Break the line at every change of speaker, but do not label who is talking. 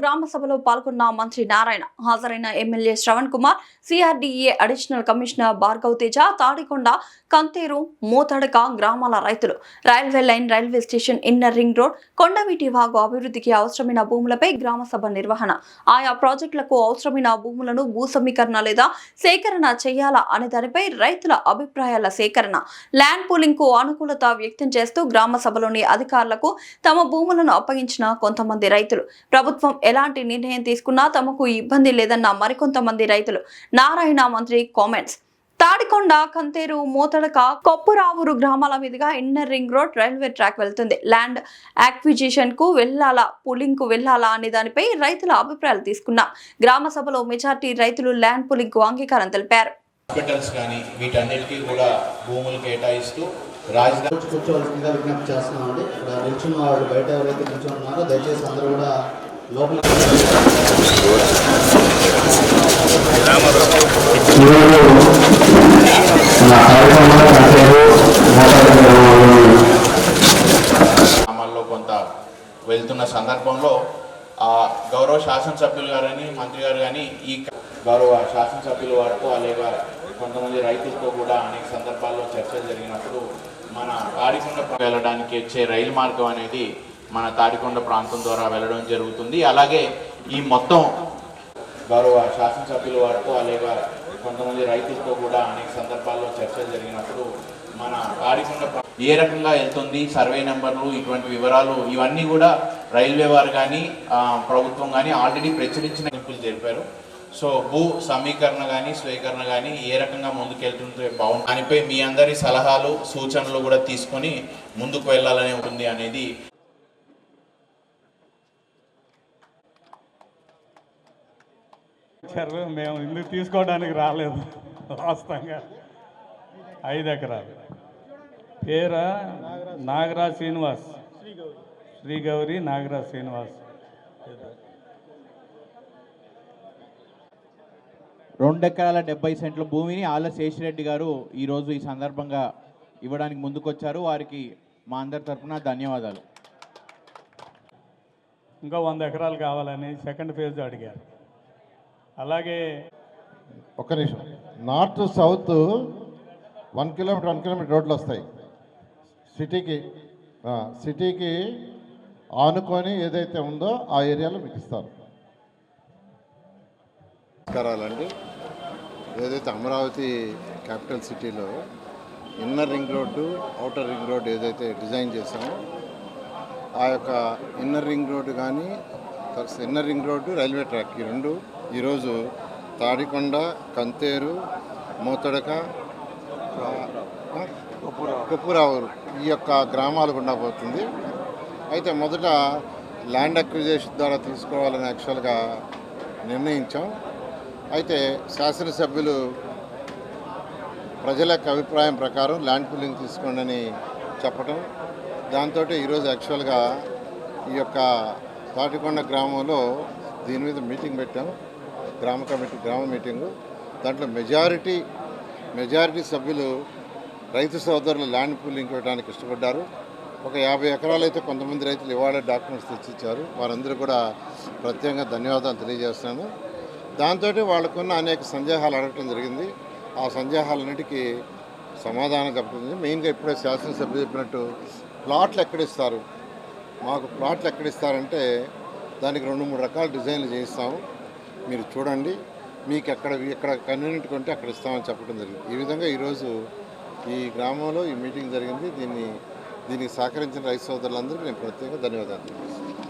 గ్రామ సభలో పాల్గొన్న మంత్రి నారాయణ. హాజరైన MLA Shravan Kumar, CRDA additional commissioner Bhargav Teja, Tadikonda, Kanteru, Mothadaka గ్రామాల రైతులు. Railway line, railway station, inner ring road, Kondaveeti Vagu అభివృద్ధికి అవసరమైన భూములపై గ్రామ సభ నిర్వహణ. ఆయా ప్రాజెక్టులకు అవసరమైన భూములను భూ సమీకరణ లేదా సేకరణ చేయాలా అనే దానిపై రైతుల అభిప్రాయాల సేకరణ. ల్యాండ్ పూలింగ్ కు అనుకూలత వ్యక్తం చేస్తూ గ్రామ సభలోని అధికారులకు తమ భూములను అప్పగించిన కొంతమంది రైతులు. ప్రభుత్వం ఎలాంటి నిర్ణయం తీసుకున్నా తమకు ఇబ్బంది లేదన్న మరికొంతమంది రైతులు. నారాయణ మంత్రి కామెంట్స్. తాడికొండ, కంతేరు, మోతడక, కొప్పురావూరు గ్రామాల మీదుగా inner ring road, railway track వెళ్తుంది. ల్యాండ్ యాక్విజిషన్ కు వెళ్లాలా, పూలింగ్ కు వెళ్లాలా అనే దానిపై రైతుల అభిప్రాయాలు తీసుకున్నాం. గ్రామ సభలో మెజార్టీ రైతులు ల్యాండ్ పూలింగ్ కు అంగీకారం తెలిపారు.
హాస్పిటల్స్ కానీ వీటన్నిటికీ కూడా భూములు కేటాయిస్తూ రాజధాని
కూర్చోవలసిందిగా విజ్ఞప్తి చేస్తున్నామండి. ఇక్కడ నిల్చున్న వాళ్ళు బయట ఎవరైతే నిల్చున్నారో దయచేసి అందరూ కూడా లోపల
గ్రామాల్లో కొంత వెళ్తున్న సందర్భంలో గౌరవ శాసనసభ్యులు గారని మంత్రి గారు కానీ ఈ గౌరవ శాసనసభ్యులు వారితో అలాగే కొంతమంది రైతులతో కూడా అనేక సందర్భాల్లో చర్చలు జరిగినప్పుడు మన తాడికొండ వెళ్ళడానికి వచ్చే రైలు మార్గం అనేది మన తాడికొండ ప్రాంతం ద్వారా వెళ్ళడం జరుగుతుంది. అలాగే ఈ మొత్తం గౌరవ శాసనసభ్యులు వారితో అలాగే కొంతమంది రైతులతో కూడా అనేక సందర్భాల్లో చర్చలు జరిగినప్పుడు మన తాడికొండ ఏ రకంగా వెళ్తుంది, సర్వే నెంబర్లు, ఇటువంటి వివరాలు ఇవన్నీ కూడా రైల్వే వారు కానీ ప్రభుత్వం కానీ ఆల్రెడీ ప్రచురించిన నిపుణులు తెలిపారు. సో భూ సమీకరణ కానీ స్వీకరణ కానీ ఏ రకంగా ముందుకెళ్తుంటే బాగుంటుంది, దానిపై మీ అందరి సలహాలు సూచనలు కూడా తీసుకొని ముందుకు వెళ్ళాలని ఉంటుంది అనేది.
మేము ఇందుకు తీసుకోవడానికి రాలేదు. వాస్తవంగా 5 ఎకరాలు. పేరు నాగరాజ్ శ్రీనివాస్, శ్రీగౌరి నాగరాజ్ శ్రీనివాస్.
2 ఎకరాల 70 సెంట్ల భూమిని ఆళ్ళ శేషిరెడ్డి గారు ఈరోజు ఈ సందర్భంగా ఇవ్వడానికి ముందుకొచ్చారు. వారికి మా అందరి తరఫున ధన్యవాదాలు.
ఇంకా 100 ఎకరాలు కావాలని సెకండ్ ఫేజ్ అడిగారు. అలాగే
ఒక్క నిమిషం, నార్త్ సౌత్ 1 కిలోమీటర్ రోడ్లు వస్తాయి సిటీకి ఆనుకొని ఏదైతే ఉందో ఆ ఏరియాలో మీకు ఇస్తారు.
నమస్కారాలండి. ఏదైతే అమరావతి క్యాపిటల్ సిటీలో inner ring road, outer ring road ఏదైతే డిజైన్ చేశామో ఆ యొక్క ఇన్నర్ రింగ్ రోడ్డు కానీ inner ring road, railway track ఈ రెండు ఈరోజు తాడికొండ, కంతేరు, మోతడక, కొప్పురావూరు ఈ యొక్క గ్రామాలు గుండా పోతుంది. అయితే మొదట ల్యాండ్ అక్విజిషన్ ద్వారా తీసుకోవాలని యాక్చువల్గా నిర్ణయించాం. అయితే శాసనసభ్యులు ప్రజల యొక్క అభిప్రాయం ప్రకారం ల్యాండ్ పూలింగ్ తీసుకోండి అని చెప్పడం, దాంతో ఈరోజు యాక్చువల్గా ఈ యొక్క తాటికొండ గ్రామంలో దీని మీద మీటింగ్ పెట్టాం, గ్రామ మీటింగు. దాంట్లో మెజారిటీ సభ్యులు రైతు సోదరులు ల్యాండ్ పూలింగ్ ఇవ్వడానికి ఇష్టపడ్డారు. ఒక 50 ఎకరాలు అయితే కొంతమంది రైతులు ఇవాళ డాక్యుమెంట్స్ తెచ్చిచ్చారు. వారందరూ కూడా ప్రత్యేకంగా ధన్యవాదాలు తెలియజేస్తున్నాను. దాంతో వాళ్ళకున్న అనేక సందేహాలు అడగటం జరిగింది. ఆ సందేహాలన్నిటికీ సమాధానం చెప్పడం. మెయిన్గా ఇప్పుడే శాసనసభ్యులు చెప్పినట్టు ప్లాట్లు ఎక్కడిస్తారు, మాకు ప్లాట్లు ఎక్కడిస్తారంటే దానికి 2-3 రకాల డిజైన్లు చేయిస్తాము, మీరు చూడండి, మీకు ఎక్కడ కన్వీనియంట్ కొంటే అక్కడ ఇస్తామని చెప్పడం జరిగింది. ఈ విధంగా ఈరోజు ఈ గ్రామంలో ఈ మీటింగ్ జరిగింది. దీనికి సహకరించిన రైతు సోదరులందరికీ నేను ప్రత్యేకంగా ధన్యవాదాలు తెలియజేస్తున్నాను.